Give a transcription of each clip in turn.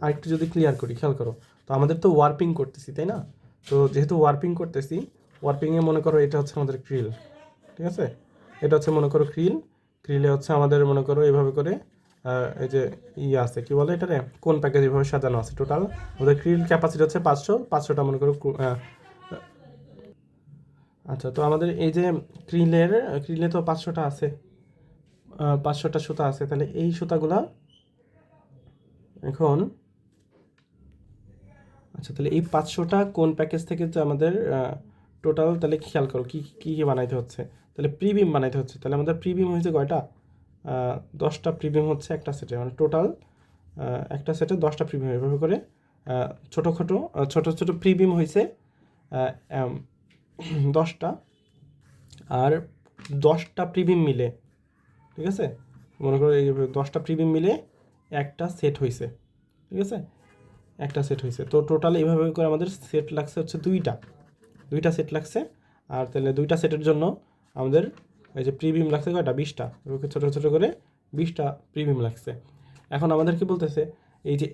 আর একটু যদি ক্লিয়ার করি, খেয়াল করো, তো আমাদের তো ওয়ার্পিং করতেছি, তাই না? তো যেহেতু ওয়ার্পিং করতেছি, ওয়ার্পিংয়ে মনে করো এটা হচ্ছে আমাদের ক্রিল, ঠিক আছে? এটা হচ্ছে মনে করো ক্রিল, ক্রিলে হচ্ছে আমাদের মনে করো এইভাবে করে এই যে আছে কি বলে এটারে, কোন প্যাকেজ এইভাবে সাজানো আছে। টোটাল আমাদের ক্রিল ক্যাপাসিটি হচ্ছে 500টা মনে করো। আচ্ছা, তো আমাদের এই যে ক্রিলে তো 500টা আছে, 500টা সুতা আছে, তাহলে এই সুতাগুলা এখন, আচ্ছা তাহলে এই 500টা কোন প্যাকেজ থেকে যে আমাদের টোটাল, তাহলে খেয়াল করো কী কী কী বানাইতে হচ্ছে। তাহলে প্রিবিম বানাইতে হচ্ছে, তাহলে আমাদের প্রিবিম হয়েছে কয়টা? 10টা প্রিবিম হচ্ছে একটা সেটে, মানে টোটাল একটা সেটে 10টা প্রিবিম, এভাবে করে ছোটো ছোটো ছোটো ছোটো প্রিবিম হয়েছে 10টা। আর 10টা প্রিবিম মিলে, ঠিক আছে, মনে করো এই 10টা প্রিবিম মিলে একটা সেট হয়েছে, ঠিক আছে, একটা সেট হয়েছে। তো টোটাল এইভাবে করে আমাদের সেট লাগছে হচ্ছে দুইটা সেট লাগছে। আর তাহলে দুইটা সেটের জন্য আমাদের এই যে প্রিবিম লাগছে কয়টা? 20টা, ওকে ছোটো ছোটো করে 20টা প্রিবিম লাগছে। এখন আমাদের কি বলতেছে, এই যে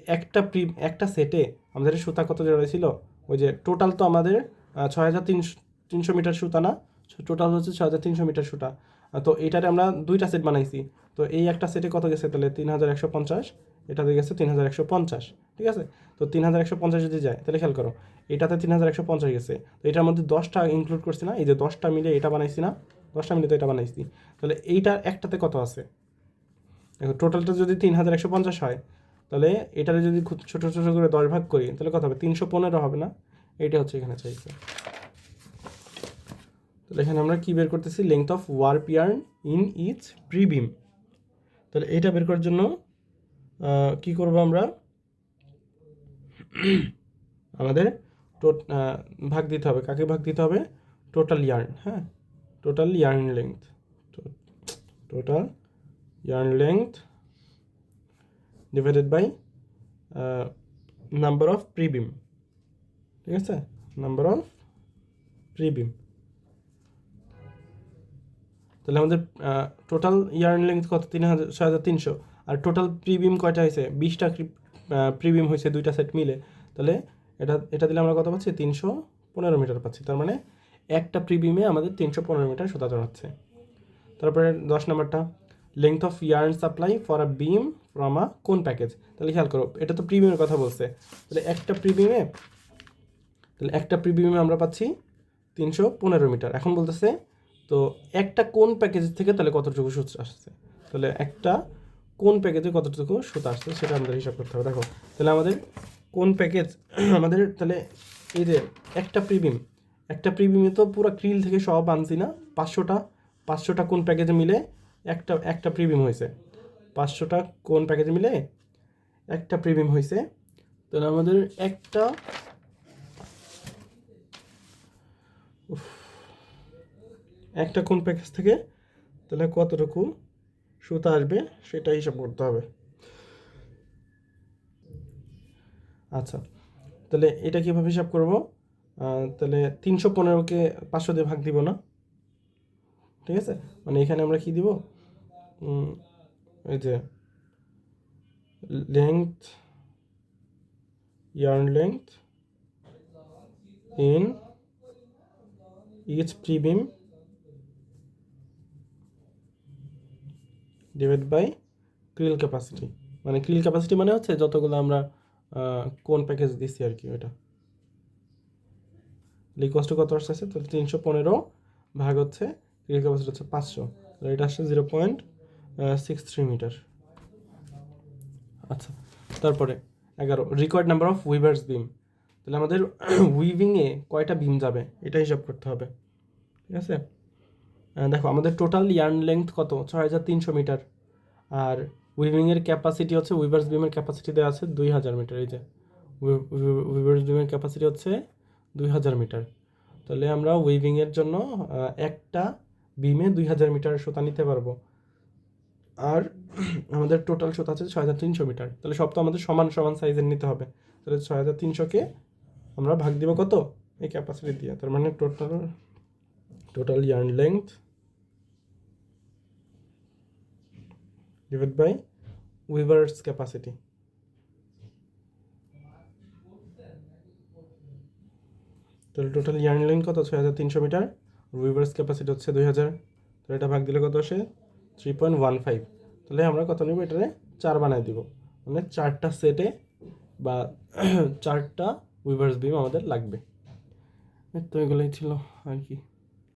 একটা সেটে আমাদের সুতা কত জোড়া ছিল? ওই যে টোটাল তো আমাদের 6300 মিটার সুতা না, টোটাল হচ্ছে 6300 মিটার সুতা। তো এটারে আমরা দুইটা সেট বানাইছি। তো এই একটা সেটে কত গেছে? তাহলে 3150, এটাতে গেছে 3150, ঠিক আছে। তো 3150 যদি যায়, তাহলে খেয়াল করো, এটাতে 3150 গেছে, তো এটার মধ্যে 10টা ইনক্লুড করছি না, এই যে 10টা মিলে এটা বানাইছি না, 10টা মিলে তো এটা বানাইছি। তাহলে এইটার একটাতে কত আছে? দেখো টোটালটা যদি 3150 হয়, তাহলে এটারে যদি খুব ছোটো ছোটো করে 10 ভাগ করি, তাহলে কত হবে? 315 হবে না? এইটা হচ্ছে এখানে চাইছে। তাহলে এখানে আমরা কি বের করতেছি? Length of warp yarn in each prebeam. তাহলে এইটা বের করার জন্য কি করব আমরা? আমাদের ভাগ দিতে হবে, কাকে ভাগ দিতে হবে? টোটাল ইয়ার্ন, হ্যাঁ, total yarn length, total yarn length divided by number of prebeam, ঠিক আছে, নাম্বার অফ প্রিবিম। তাহলে আমাদের টোটাল ইয়ার্ন লেংথ কত? 6300। আর টোটাল প্রিবিম কয়টা হয়েছে? 20টা প্রিবিম হয়েছে দুইটা সেট মিলে। তাহলে এটা এটা দিলে আমরা কত পাচ্ছি? 315 মিটার পাচ্ছি। তার মানে একটা প্রিবিমে আমাদের 315 মিটার সুতা চড়াচ্ছে। তারপরে 10 নম্বরটা, length of yarn supply for a beam from a কোন প্যাকেজ। তাহলে খেয়াল করো, এটা তো প্রিবিমের কথা বলছে। তাহলে একটা প্রিবিমে আমরা পাচ্ছি 315 মিটার। এখন বলতেছে তো একটা কোন প্যাকেজ থেকে তাহলে কতটুকু সুতা আসছে, তাহলে একটা কোন প্যাকেজে কতটুকু সুতা আসছে সেটা আমাদের হিসাব করতে হবে। দেখো, তাহলে আমাদের কোন প্যাকেজ আমাদের, তাহলে এই যে একটা প্রিমিয়ামে তো পুরো ক্রিল থেকে সব আনছি না, 500টা কোন প্যাকেজে মিলে একটা প্রিমিয়াম হয়েছে, 500টা কোন প্যাকেজে মিলে একটা প্রিমিয়াম হয়েছে। তাহলে আমাদের একটা কোন প্যাকেজ থেকে তাহলে কতটুকু সুতা আসবে সেটা হিসাব করতে হবে। আচ্ছা, তাহলে এটা কীভাবে হিসাব করব? তাহলে 315কে 500 দিয়ে ভাগ দিব না, ঠিক আছে, মানে এখানে আমরা কি দিব? এই যে length, yarn length in each pre-beam divided by krill capacity. মানে ক্রিল ক্যাপাসিটি মানে হচ্ছে যতগুলো আমরা কোন প্যাকেজ দিচ্ছি আর কি, ওইটা লিকোয়াস টু কত আসছে? তাহলে 315 ভাগ হচ্ছে ক্রিল ক্যাপাসিটি হচ্ছে 500, তাহলে এটা আসছে 0.63 মিটার। আচ্ছা, তারপরে 11, রিকোয়ার্ড নাম্বার অফ উইভার্স বিম। তাহলে আমাদের উইভিংয়ে কয়টা বিম যাবে এটা হিসাব করতে হবে, ঠিক আছে। দেখো আমাদের টোটাল ইয়ার্ন লেংথ কত? 6300 মিটার। আর উইভিংয়ের ক্যাপাসিটি হচ্ছে, উইভার্স বিমের ক্যাপাসিটি দেওয়া আছে 2000 মিটার। এই যে উইভার্স বিমের ক্যাপাসিটি হচ্ছে 2000 মিটার। তাহলে আমরা উইভিংয়ের জন্য একটা বিমে 2000 মিটার সুতা নিতে পারবো। আর আমাদের টোটাল সুতা আছে 6300 মিটার। তাহলে সব তো আমাদের সমান সমান সাইজের নিতে হবে। তাহলে 6300কে আমরা ভাগ দিব কত? এই ক্যাপাসিটি দিয়ে। তার মানে total yarn length divided by weavers capacity. তাহলে টোটাল ইয়ার্ন লেন্থ কত 6300 মিটার, উইভার্স ক্যাপাসিটি হচ্ছে 2000, তাহলে এটা ভাগ দিলে কত আসে 3.15। তাহলে আমরা কত নেব, এটারে 4 বানায় দিব, মানে 4টা সেটে বা 4টা উইভার্স বিম আমাদের লাগবে। তো এগুলোই ছিল আর কি।